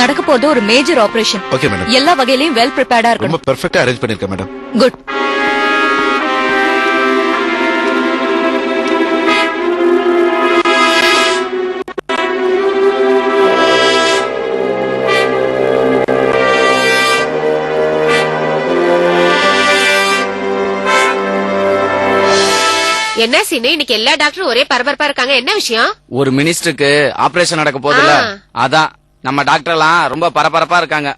நடக்க போறது ஒரு மேஜர் ஆபரேஷன். Okay madam. எல்லா வகையிலயும் வெல் ப்ரிப்பேர்டா ரொம்ப இருக்கணும். பெர்ஃபெக்ட்டா அரேஞ்ச் பண்ணிருக்கேன் மேடம். குட். என்ன சீனு, இன்னைக்கு எல்லா டாக்டரும் ஒரே பரபரப்பா இருக்காங்க. என்ன விஷயம்? ஒரு மினிஸ்டருக்கு ஆபரேஷன் நடக்க போகுதுல, அதான் நம்ம டாக்டர் எல்லாம் ரொம்ப பரபரப்பா இருக்காங்க.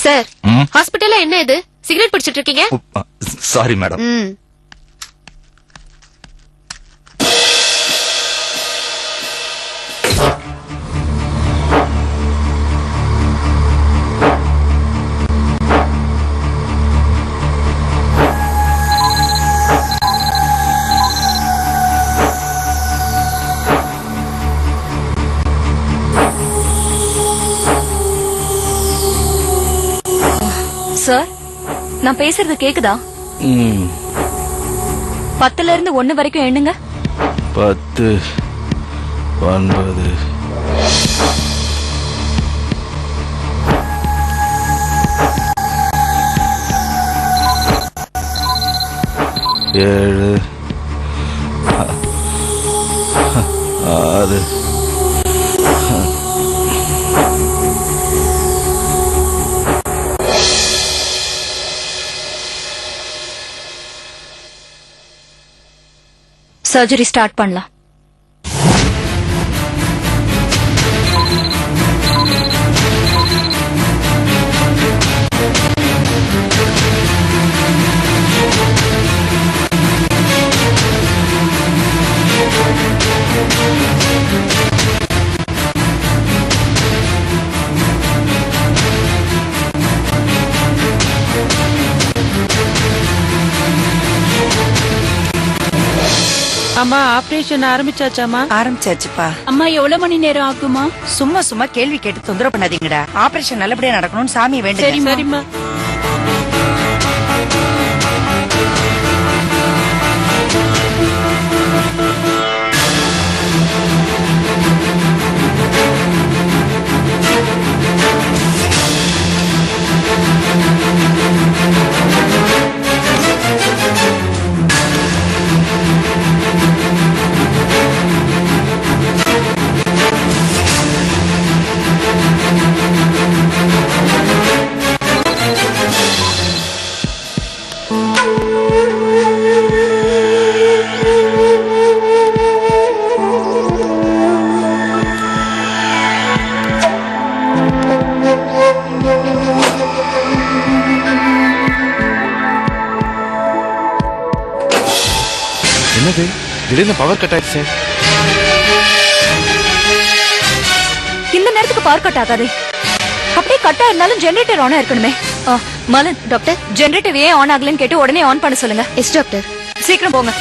சார், ஹாஸ்பிட்டல்ல என்ன இது? சிகரெட் பிடிச்சிட்டு இருக்கீங்க? Sorry madam. சார், நான் பேசுறது கேக்குதா? 10ல இருந்து 1 வரைக்கும் எண்ணுங்க. 10 9 7 6 சர்ஜரி ஸ்டார்ட் பண்ணலாம். அம்மா, ஆபரேஷன் ஆரம்பிச்சாச்சாமா? ஆரம்பிச்சாச்சுப்பா. அம்மா, எவ்வளவு மணி நேரம் ஆகுமா? சும்மா கேள்வி கேட்டு தொந்தரவு பண்ணாதீங்கடா. ஆபரேஷன் நல்லபடியா நடக்கணும்னு சாமியை வேண்டுங்க. சரிம்மா. என்னது திடீர்னு பவர் கட் ஆயிடுச்சு? இந்த நேரத்துக்கு பவர் கட் ஆகாதே. அப்படியே கட் ஆயிருந்தாலும் ஜெனரேட்டர் ஆனா இருக்கணுமே. மலன், டாக்டர், ஜெனரேட்டர் ஏன் ஆன் ஆகலன்னு கேட்டு உடனே ஆன் பண்ண சொல்லுங்க. Yes doctor. சீக்கிரம் போங்க.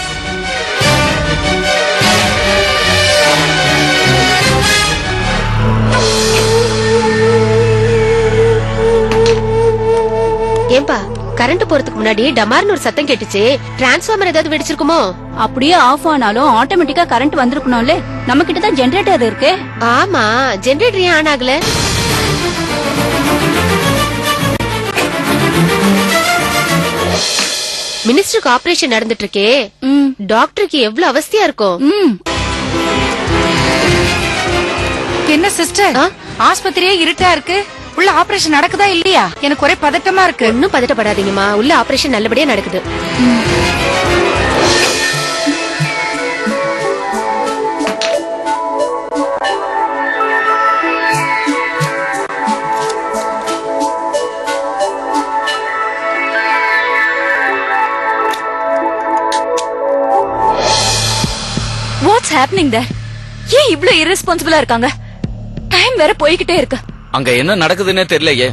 ஏன்பா, கரண்ட் போறதுக்கு முன்னாடி டமார்னு ஒரு சத்தம் கேட்டுச்சு. டிரான்ஸ்ஃபார்மர் ஏதாவது வெடிச்சிருக்குமோ? அப்படியே ஆஃப் ஆனாலும் ஆட்டோமேட்டிக்கா கரண்ட் வந்திருக்கணும்ல. நம்ம கிட்ட தான் ஜெனரேட்டர் இருக்கு. ஆமா, ஜெனரேட்டர் ஏன் ஆன் ஆகல? மினிஸ்டருக்கு ஆபரேஷன் நடந்துட்டு இருக்கே, டாக்டருக்கு எவ்வளவு அவஸ்தையா இருக்கும். என்ன சிஸ்டர், ஆஸ்பத்திரியே இருட்டா இருக்கு. உள்ள ஆபரேஷன் நடக்குதா இல்லையா? எனக்கு ஒரே பதட்டமா இருக்கு. ஒன்னும் பதட்டப்படாதீங்கம்மா, உள்ள ஆபரேஷன் நல்லபடியா நடக்குது. What's happening there? ஏன் இவ்ளோ irresponsible-ஆ இருக்காங்க? டைம் வேற போய்கிட்டே இருக்கு. அங்க என்ன நடக்குதுன்னே தெரியலையே.